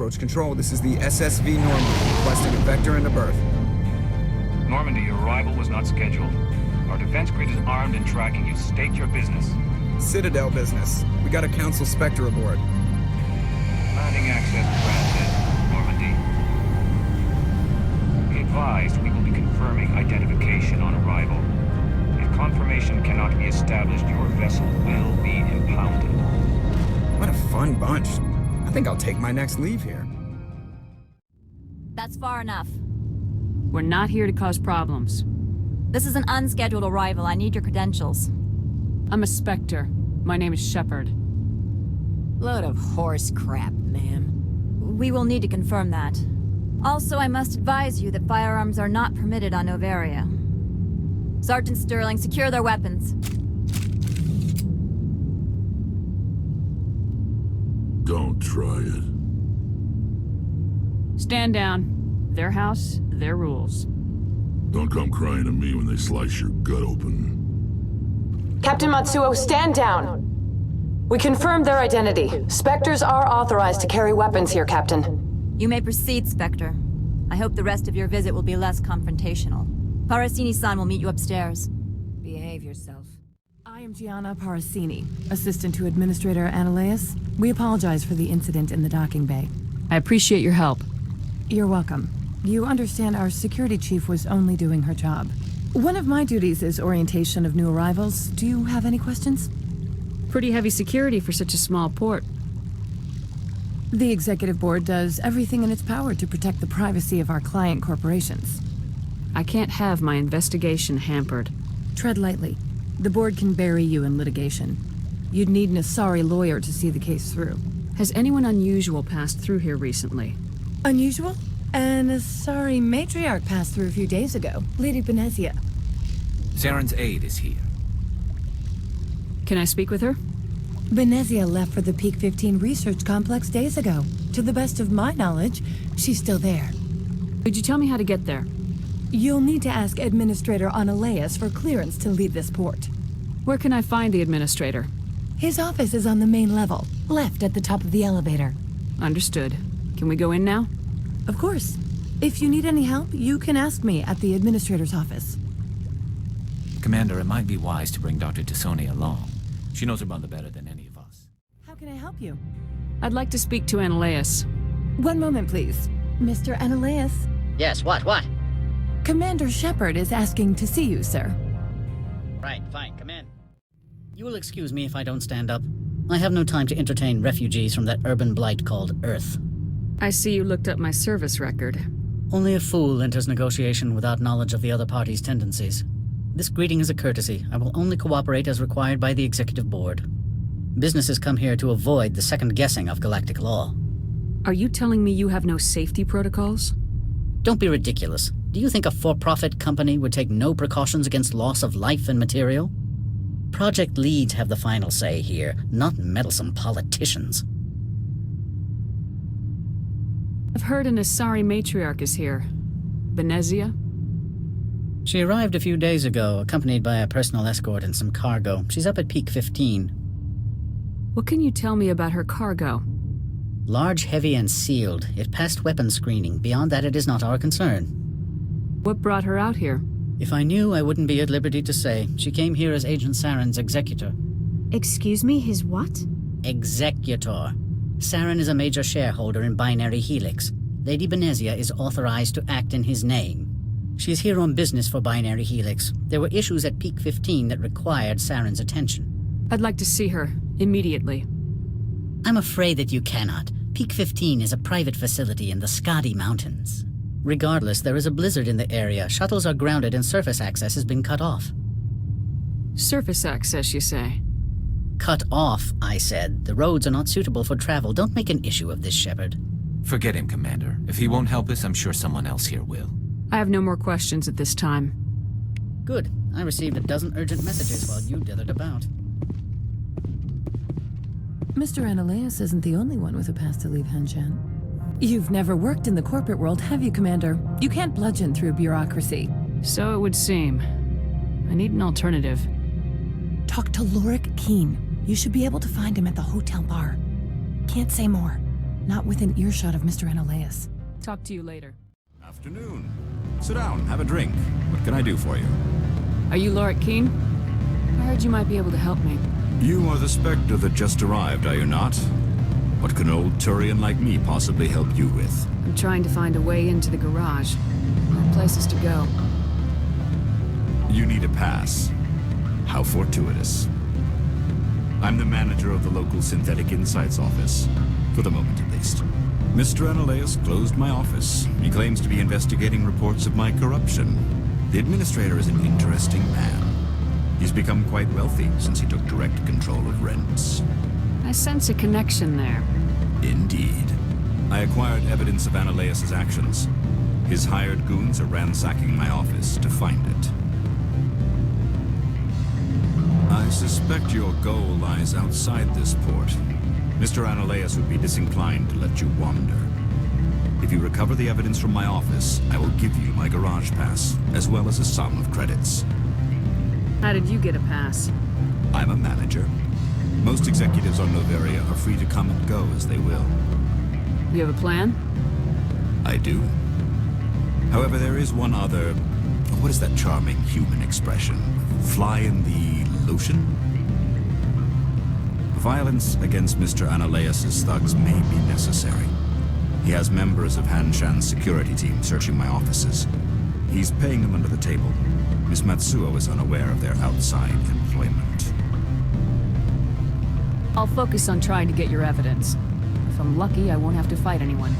Approach control, this is the SSV Normandy, requesting a vector into berth. Normandy, your arrival was not scheduled. Our defense grid is armed and tracking you. State your business. Citadel business. We got a Council Spectre aboard. Landing access granted, Normandy. Be advised, we will be confirming identification on arrival. If confirmation cannot be established, your vessel will be impounded. What a fun bunch. I think I'll take my next leave here. That's far enough. We're not here to cause problems. This is an unscheduled arrival. I need your credentials. I'm a Spectre. My name is Shepard. Load of horse crap, ma'am. We will need to confirm that. Also, I must advise you that firearms are not permitted on Noveria. Sergeant Sterling, secure their weapons. Don't try it. Stand down. Their house, their rules. Don't come crying to me when they slice your gut open. Captain Matsuo, stand down! We confirmed their identity. Spectres are authorized to carry weapons here, Captain. You may proceed, Spectre. I hope the rest of your visit will be less confrontational. Parasini-san will meet you upstairs. Behave yourself. I am Gianna Parasini, assistant to Administrator Analeas. We apologize for the incident in the docking bay. I appreciate your help. You're welcome. You understand our security chief was only doing her job. One of my duties is orientation of new arrivals. Do you have any questions? Pretty heavy security for such a small port. The Executive Board does everything in its power to protect the privacy of our client corporations. I can't have my investigation hampered. Tread lightly. The board can bury you in litigation. You'd need an Asari lawyer to see the case through. Has anyone unusual passed through here recently? Unusual? An Asari matriarch passed through a few days ago. Lady Benezia. Saren's aide is here. Can I speak with her? Benezia left for the Peak 15 research complex days ago. To the best of my knowledge, she's still there. Could you tell me how to get there? You'll need to ask Administrator Analeas for clearance to leave this port. Where can I find the Administrator? His office is on the main level, left at the top of the elevator. Understood. Can we go in now? Of course. If you need any help, you can ask me at the Administrator's office. Commander, it might be wise to bring Dr. Tassoni along. She knows her mother better than any of us. How can I help you? I'd like to speak to Analeas. One moment, please. Mr. Analeas? Yes, what? Commander Shepard is asking to see you, sir. Right, fine, come in. You will excuse me if I don't stand up. I have no time to entertain refugees from that urban blight called Earth. I see you looked up my service record. Only a fool enters negotiation without knowledge of the other party's tendencies. This greeting is a courtesy. I will only cooperate as required by the Executive Board. Businesses come here to avoid the second guessing of galactic law. Are you telling me you have no safety protocols? Don't be ridiculous. Do you think a for-profit company would take no precautions against loss of life and material? Project leads have the final say here, not meddlesome politicians. I've heard an Asari matriarch is here. Benezia? She arrived a few days ago, accompanied by a personal escort and some cargo. She's up at Peak 15. What can you tell me about her cargo? Large, heavy, and sealed. It passed weapons screening. Beyond that, it is not our concern. What brought her out here? If I knew, I wouldn't be at liberty to say. She came here as Agent Saren's executor. Excuse me, his what? Executor. Saren is a major shareholder in Binary Helix. Lady Benezia is authorized to act in his name. She's here on business for Binary Helix. There were issues at Peak 15 that required Saren's attention. I'd like to see her, immediately. I'm afraid that you cannot. Peak 15 is a private facility in the Skadi Mountains. Regardless, there is a blizzard in the area. Shuttles are grounded and surface access has been cut off. Surface access, you say? Cut off, I said. The roads are not suitable for travel. Don't make an issue of this, Shepard. Forget him, Commander. If he won't help us, I'm sure someone else here will. I have no more questions at this time. Good. I received a dozen urgent messages while you dithered about. Mr. Analeas isn't the only one with a pass to leave Henshan. You've never worked in the corporate world, have you, Commander? You can't bludgeon through bureaucracy. So it would seem. I need an alternative. Talk to Lorik Keen. You should be able to find him at the hotel bar. Can't say more. not within earshot of Mr. Ananias. Talk to you later. Afternoon. Sit down, have a drink. What can I do for you? Are you Lorik Keene? I heard you might be able to help me. You are the Spectre that just arrived, are you not? What can an old Turian like me possibly help you with? I'm trying to find a way into the garage. There are places to go. You need a pass. How fortuitous. I'm the manager of the local Synthetic Insights office. For the moment, at least. Mr. Ananias closed my office. He claims to be investigating reports of my corruption. The administrator is an interesting man. He's become quite wealthy since he took direct control of rents. I sense a connection there. Indeed. I acquired evidence of Ananias' actions. His hired goons are ransacking my office to find it. I suspect your goal lies outside this port. Mr. Ananias would be disinclined to let you wander. If you recover the evidence from my office, I will give you my garage pass, as well as a sum of credits. How did you get a pass? I'm a manager. Most executives on Noveria are free to come and go as they will. You have a plan? I do. However, there is one other... What is that charming human expression? Fly in the lotion? Violence against Mr. Ananias' thugs may be necessary. He has members of Han Shan's security team searching my offices. He's paying them under the table. Miss Matsuo is unaware of their outside employment. I'll focus on trying to get your evidence. If I'm lucky, I won't have to fight anyone.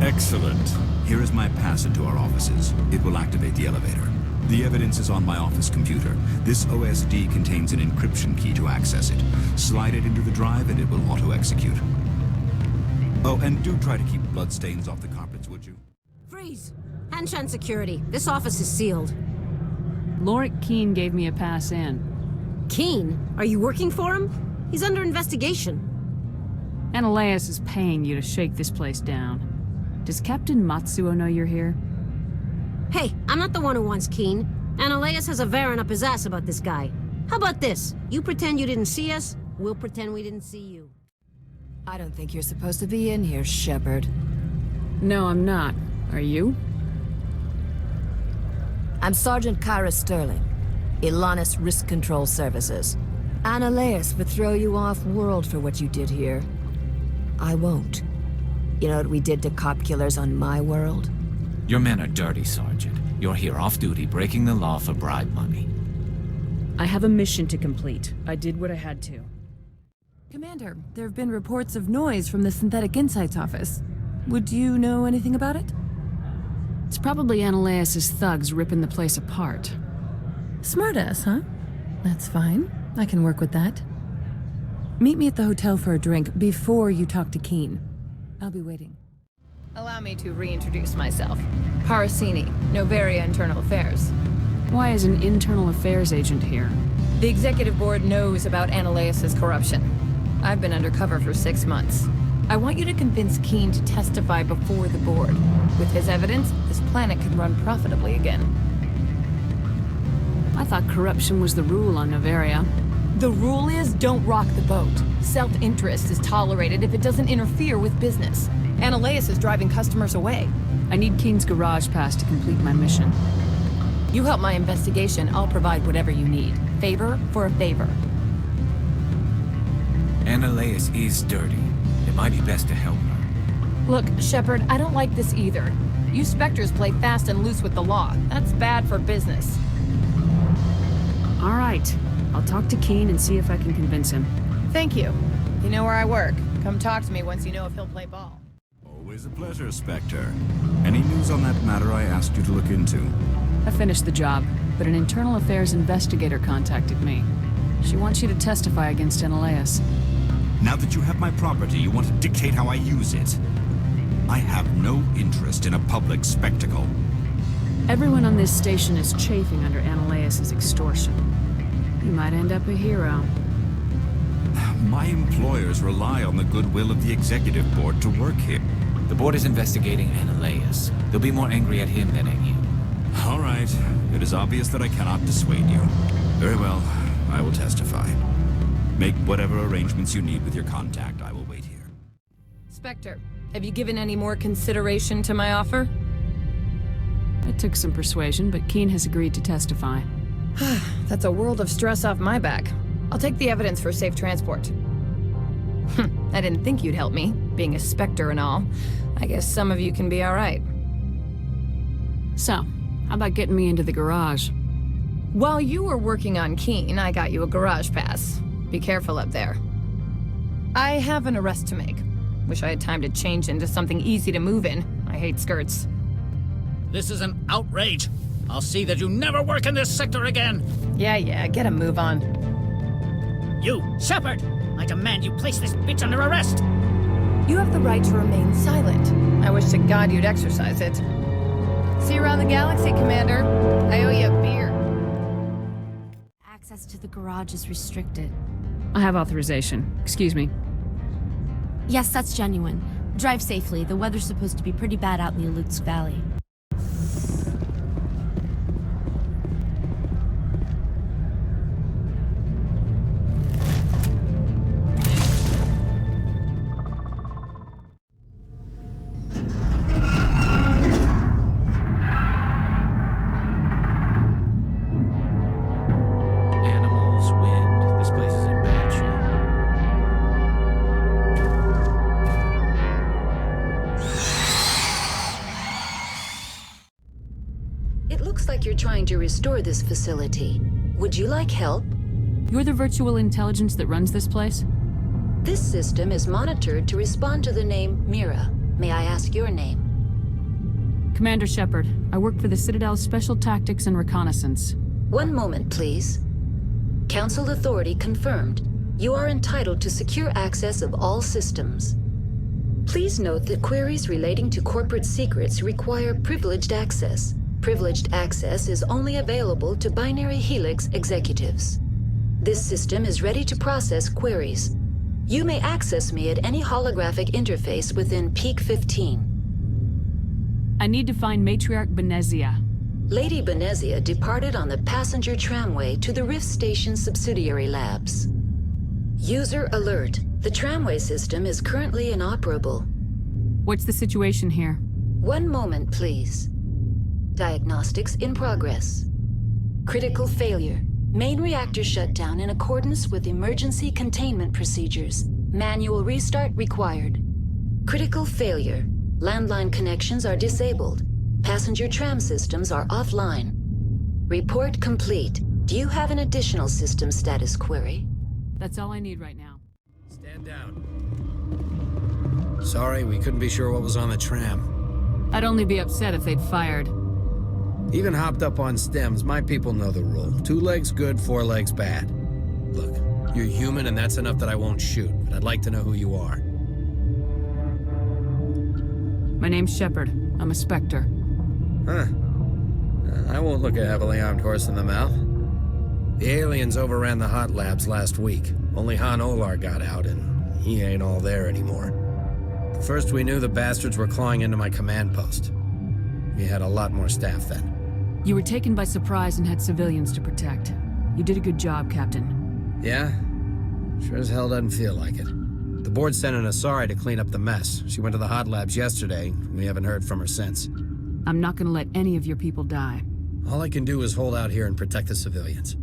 Excellent. Here is my pass into our offices. It will activate the elevator. The evidence is on my office computer. This OSD contains an encryption key to access it. Slide it into the drive and it will auto-execute. Oh, and do try to keep bloodstains off the carpets, would you? Freeze! Hanshan Security. This office is sealed. Lorik Keene gave me a pass in. Keene? Are you working for him? He's under investigation. Ananias is paying you to shake this place down. Does Captain Matsuo know you're here? Hey, I'm not the one who wants Keene. Ananias has a Varen up his ass about this guy. How about this? You pretend you didn't see us, we'll pretend we didn't see you. I don't think you're supposed to be in here, Shepard. No, I'm not. Are you? I'm Sergeant Kyra Sterling, Ilanis Risk Control Services. Ananias would throw you off-world for what you did here. I won't. You know what we did to cop killers on my world? Your men are dirty, Sergeant. You're here off-duty, breaking the law for bribe money. I have a mission to complete. I did what I had to. Commander, there have been reports of noise from the Synthetic Insights office. Would you know anything about it? It's probably Ananias' thugs ripping the place apart. Smartass, huh? That's fine. I can work with that. Meet me at the hotel for a drink before you talk to Keene. I'll be waiting. Allow me to reintroduce myself. Parasini, Noveria Internal Affairs. Why is an internal affairs agent here? The executive board knows about Ananias' corruption. I've been undercover for 6 months. I want you to convince Keene to testify before the board. With his evidence, this planet can run profitably again. I thought corruption was the rule on Noveria. The rule is don't rock the boat. Self-interest is tolerated if it doesn't interfere with business. Ananias is driving customers away. I need Keene's garage pass to complete my mission. You help my investigation, I'll provide whatever you need. Favor for a favor. Ananias is dirty. It might be best to help her. Look, Shepard, I don't like this either. You Spectres play fast and loose with the law. That's bad for business. All right. I'll talk to Keene and see if I can convince him. Thank you. You know where I work. Come talk to me once you know if he'll play ball. Always a pleasure, Spectre. Any news on that matter I asked you to look into? I finished the job, but an internal affairs investigator contacted me. She wants you to testify against Ananias. Now that you have my property, you want to dictate how I use it. I have no interest in a public spectacle. Everyone on this station is chafing under Ananias' extortion. You might end up a hero. My employers rely on the goodwill of the executive board to work here. The board is investigating Ananias. They'll be more angry at him than at you. All right. It is obvious that I cannot dissuade you. Very well. I will testify. Make whatever arrangements you need with your contact. I will wait here. Spectre, have you given any more consideration to my offer? It took some persuasion, but Keene has agreed to testify. That's a world of stress off my back. I'll take the evidence for safe transport. I didn't think you'd help me, being a Spectre and all. I guess some of you can be alright. So, how about getting me into the garage? While you were working on Keene, I got you a garage pass. Be careful up there. I have an arrest to make. Wish I had time to change into something easy to move in. I hate skirts. This is an outrage. I'll see that you never work in this sector again. Yeah, get a move on. You, Shepard! I demand you place this bitch under arrest! You have the right to remain silent. I wish to God you'd exercise it. See you around the galaxy, Commander. I owe you a beer. Access to the garage is restricted. I have authorization. Excuse me. Yes, that's genuine. Drive safely. The weather's supposed to be pretty bad out in the Alutsk Valley. Animals, wind. This place is in bad shape. It looks like you're trying to restore this facility. Would you like help? You're the virtual intelligence that runs this place? This system is monitored to respond to the name Mira. May I ask your name? Commander Shepard. I work for the Citadel's Special Tactics and Reconnaissance. One moment, please. Council authority confirmed. You are entitled to secure access of all systems. Please note that queries relating to corporate secrets require privileged access. Privileged access is only available to Binary Helix executives. This system is ready to process queries. You may access me at any holographic interface within Peak 15. I need to find Matriarch Benezia. Lady Benezia departed on the passenger tramway to the Rift Station subsidiary labs. User alert. The tramway system is currently inoperable. What's the situation here? One moment, please. Diagnostics in progress. Critical failure. Main reactor shut down in accordance with emergency containment procedures. Manual restart required. Critical failure. Landline connections are disabled. Passenger tram systems are offline. Report complete. Do you have an additional system status query? That's all I need right now. Stand down. Sorry, we couldn't be sure what was on the tram. I'd only be upset if they'd fired. Even hopped up on stems, my people know the rule. 2 legs good, 4 legs bad. Look, you're human and that's enough that I won't shoot, but I'd like to know who you are. My name's Shepard. I'm a Spectre. Huh. I won't look a heavily armed horse in the mouth. The aliens overran the hot labs last week. Only Han Olar got out, and he ain't all there anymore. First we knew the bastards were clawing into my command post. We had a lot more staff then. You were taken by surprise and had civilians to protect. You did a good job, Captain. Yeah? Sure as hell doesn't feel like it. The board sent an Asari to clean up the mess. She went to the hot labs yesterday. We haven't heard from her since. I'm not gonna let any of your people die. All I can do is hold out here and protect the civilians.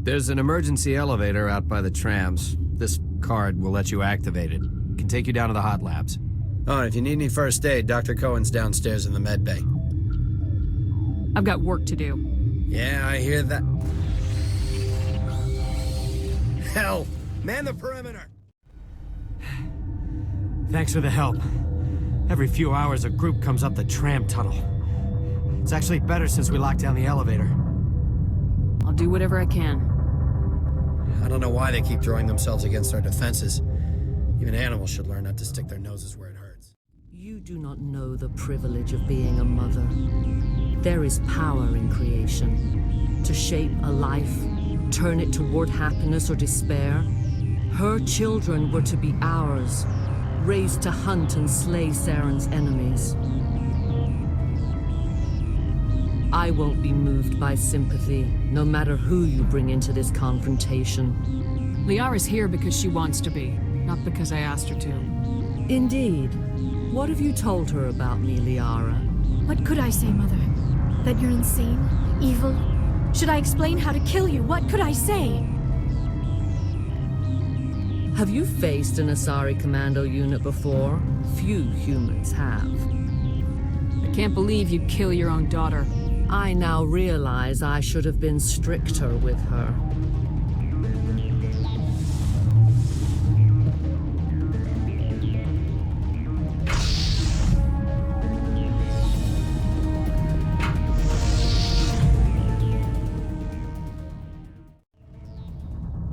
There's an emergency elevator out by the trams. This card will let you activate it. It can take you down to the hot labs. Oh, and if you need any first aid, Dr. Cohen's downstairs in the med bay. I've got work to do. Yeah, I hear that. Hell! Man the perimeter! Thanks for the help. Every few hours, a group comes up the tram tunnel. It's actually better since we locked down the elevator. I'll do whatever I can. I don't know why they keep throwing themselves against our defenses. Even animals should learn not to stick their noses where it hurts. You do not know the privilege of being a mother. There is power in creation. To shape a life, turn it toward happiness or despair. Her children were to be ours, raised to hunt and slay Saren's enemies. I won't be moved by sympathy, no matter who you bring into this confrontation. Liara's here because she wants to be, not because I asked her to. Indeed. What have you told her about me, Liara? What could I say, Mother? That you're insane? Evil? Should I explain how to kill you? What could I say? Have you faced an Asari commando unit before? Few humans have. I can't believe you'd kill your own daughter. I now realize I should have been stricter with her.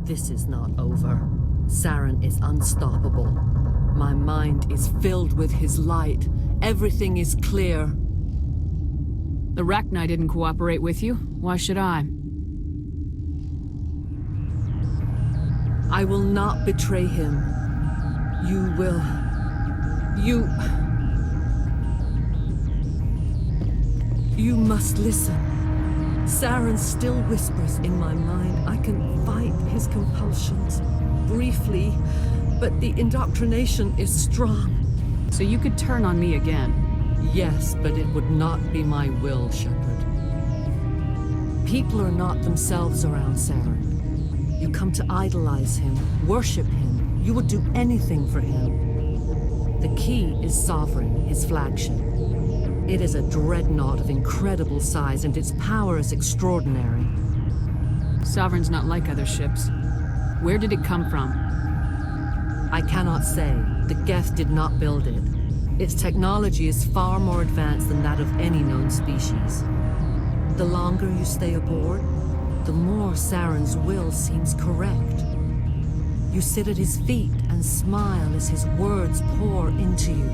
This is not over. Saren is unstoppable. My mind is filled with his light. Everything is clear. The Rachni didn't cooperate with you. Why should I? I will not betray him. You will. You must listen. Saren still whispers in my mind. I can fight his compulsions. Briefly, but the indoctrination is strong. So you could turn on me again? Yes, but it would not be my will, Shepard. People are not themselves around Saren. You come to idolize him, worship him. You would do anything for him. The key is Sovereign, his flagship. It is a dreadnought of incredible size, and its power is extraordinary. Sovereign's not like other ships. Where did it come from? I cannot say. The Geth did not build it. Its technology is far more advanced than that of any known species. The longer you stay aboard, the more Saren's will seems correct. You sit at his feet and smile as his words pour into you.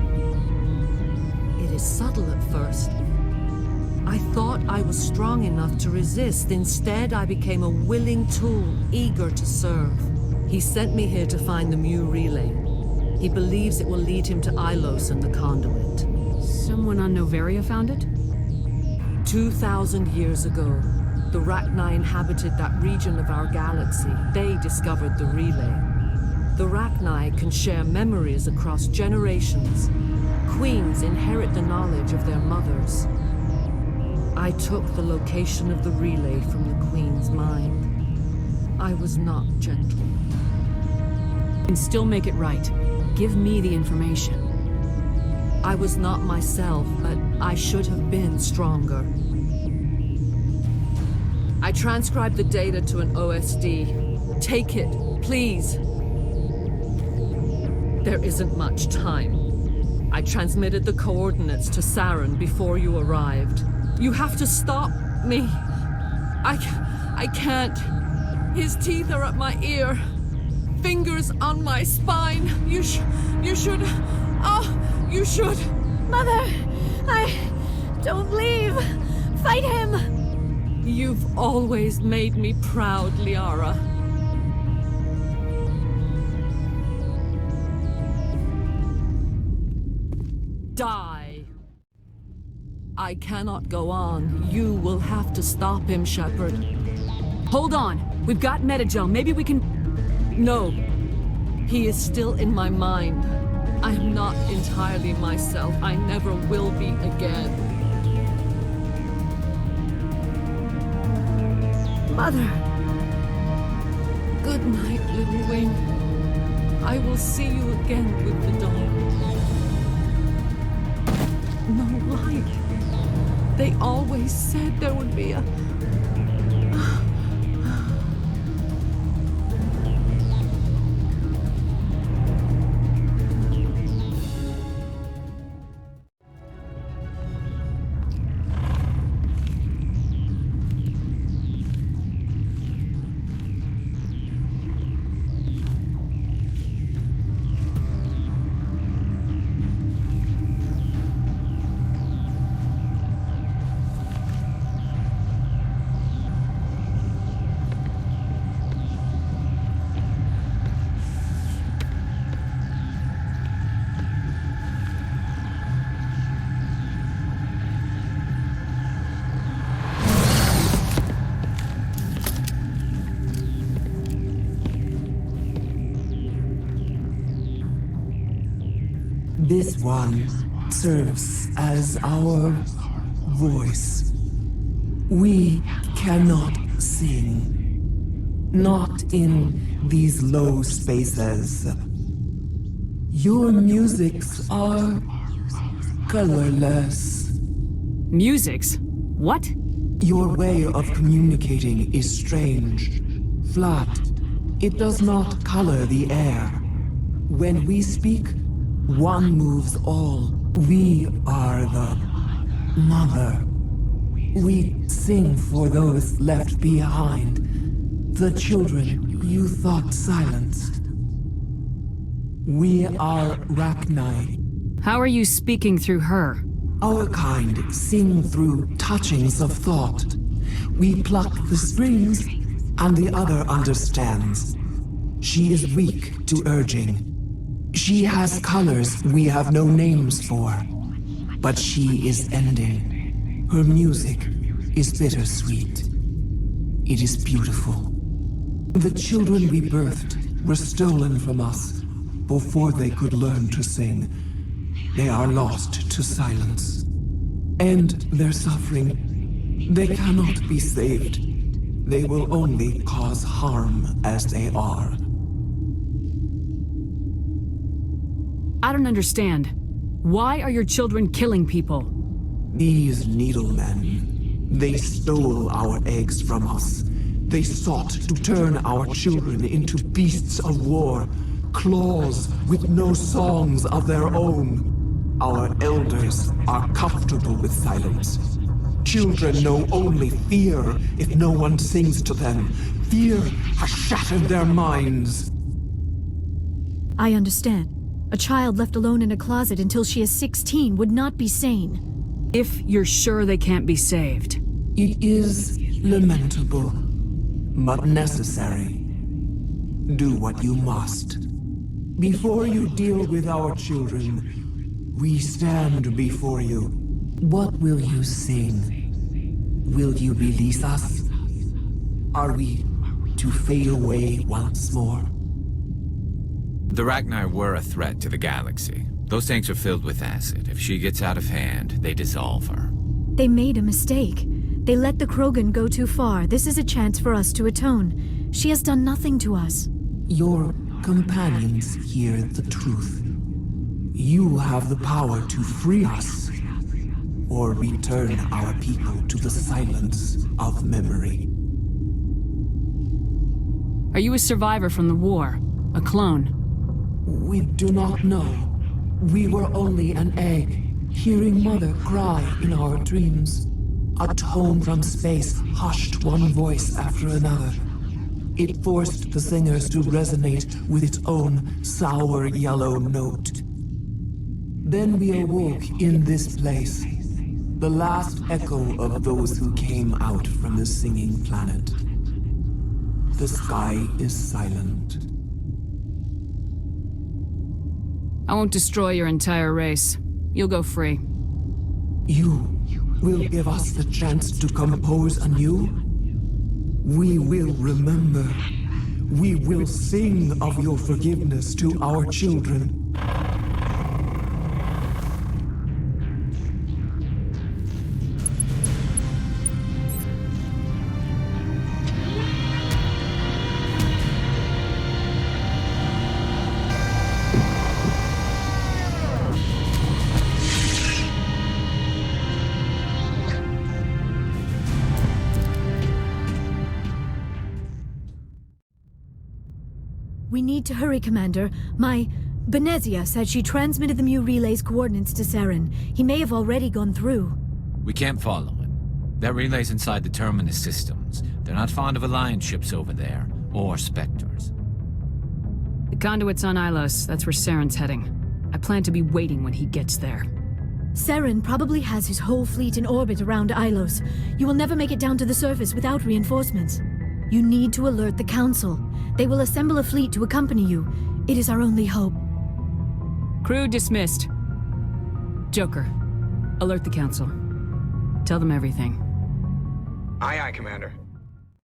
It is subtle at first. I thought I was strong enough to resist. Instead, I became a willing tool, eager to serve. He sent me here to find the Mu relay. He believes it will lead him to Ilos and the conduit. Someone on Noveria found it? 2,000 years ago, the Rachni inhabited that region of our galaxy. They discovered the relay. The Rachni can share memories across generations. Queens inherit the knowledge of their mothers. I took the location of the relay from the Queen's mind. I was not gentle. And still make it right. Give me the information. I was not myself, but I should have been stronger. I transcribed the data to an OSD. Take it, please. There isn't much time. I transmitted the coordinates to Saren before you arrived. You have to stop me. I can't. His teeth are at my ear. Fingers on my spine. You should. Oh, you should. Mother, don't leave. Fight him. You've always made me proud, Liara. Die. I cannot go on. You will have to stop him, Shepard. Hold on. We've got Metagel. Maybe we can... No. He is still in my mind. I am not entirely myself. I never will be again. Mother. Good night, little wing. I will see you again with the dawn. No light. They always said there would be a... This one serves as our voice. We cannot sing. Not in these low spaces. Your musics are colorless. Musics? What? Your way of communicating is strange. Flat. It does not color the air. When we speak, one moves all. We are the mother. We sing for those left behind. The children you thought silenced. We are Rachni. How are you speaking through her? Our kind sing through touchings of thought. We pluck the strings, and the other understands. She is weak to urging. She has colors we have no names for. But she is ending. Her music is bittersweet. It is beautiful. The children we birthed were stolen from us before they could learn to sing. They are lost to silence. And their suffering, they cannot be saved. They will only cause harm as they are. I don't understand. Why are your children killing people? These needlemen, they stole our eggs from us. They sought to turn our children into beasts of war, claws with no songs of their own. Our elders are comfortable with silence. Children know only fear if no one sings to them. Fear has shattered their minds. I understand. A child left alone in a closet until she is 16 would not be sane. If you're sure they can't be saved. It is lamentable, but necessary. Do what you must. Before you deal with our children, we stand before you. What will you sing? Will you release us? Are we to fade away once more? The Rachni were a threat to the galaxy. Those tanks are filled with acid. If she gets out of hand, they dissolve her. They made a mistake. They let the Krogan go too far. This is a chance for us to atone. She has done nothing to us. Your companions hear the truth. You have the power to free us, or return our people to the silence of memory. Are you a survivor from the war? A clone? We do not know. We were only an egg, hearing Mother cry in our dreams. A tone from space hushed one voice after another. It forced the singers to resonate with its own sour yellow note. Then we awoke in this place, the last echo of those who came out from the singing planet. The sky is silent. I won't destroy your entire race. You'll go free. You will give us the chance to compose anew? We will remember. We will sing of your forgiveness to our children. We need to hurry, Commander. My Benezia said she transmitted the Mu relay's coordinates to Saren. He may have already gone through. We can't follow him. That relay's inside the Terminus systems. They're not fond of Alliance ships over there, or Spectres. The conduit's on Ilos. That's where Saren's heading. I plan to be waiting when he gets there. Saren probably has his whole fleet in orbit around Ilos. You will never make it down to the surface without reinforcements. You need to alert the Council. They will assemble a fleet to accompany you. It is our only hope. Crew dismissed. Joker, alert the Council. Tell them everything. Aye, aye, Commander.